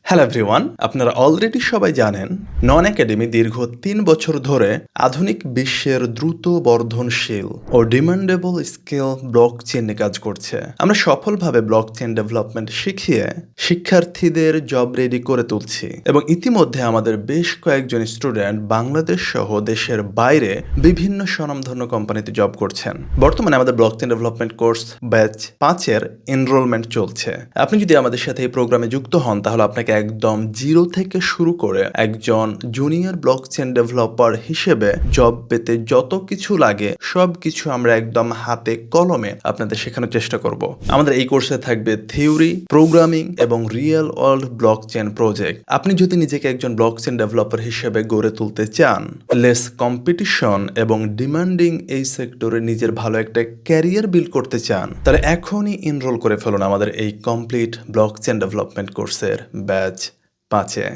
Hello everyone, আপনারা already সবাই জানেন নন একাডেমি দীর্ঘ ৩ বছর ধরে আধুনিক বিশ্বের দ্রুত বর্ধনশীল ও ডিমান্ডেবল স্কেল ব্লকচেন নিয়ে কাজ করছে। আমরা সফলভাবে ব্লকচেন ডেভেলপমেন্ট শিখিয়ে শিক্ষার্থীদের জব রেডি করে তুলছি এবং ইতিমধ্যে আমাদের বেশ কয়েকজন স্টুডেন্ট বাংলাদেশ সহ দেশের বাইরে বিভিন্ন স্বনামধন্য কোম্পানিতে জব করছেন। বর্তমানে আমাদের ব্লকচেন ডেভেলপমেন্ট কোর্স ব্যাচ 5-এর এনরোলমেন্ট চলছে। আপনি যদি আমাদের সাথে এই প্রোগ্রামে যুক্ত হন তাহলে আপনাকে একদম জিরো থেকে শুরু করে একজন জুনিয়র ব্লকচেন ডেভেলপার হিসেবে জব পেতে যত কিছু লাগে সব কিছু আমরা একদম হাতে কলমে আপনাদের শেখানোর চেষ্টা করব। আমাদের এই কোর্সে থাকবে থিওরি, প্রোগ্রামিং এবং রিয়েল ওয়ার্ল্ড ব্লকচেন প্রজেক্ট। আপনি যদি নিজেকে একজন ব্লকচেন ডেভেলপার হিসেবে গড়ে তুলতে চান, লেস কম্পিটিশন এবং ডিমান্ডিং এই সেক্টরে নিজের ভালো একটা ক্যারিয়ার বিল্ড করতে চান, তাহলে এখনই এনরোল করে ফেলুন আমাদের এই কমপ্লিট ব্লকচেন ডেভেলপমেন্ট কোর্সের ব্যাচ 5-এ।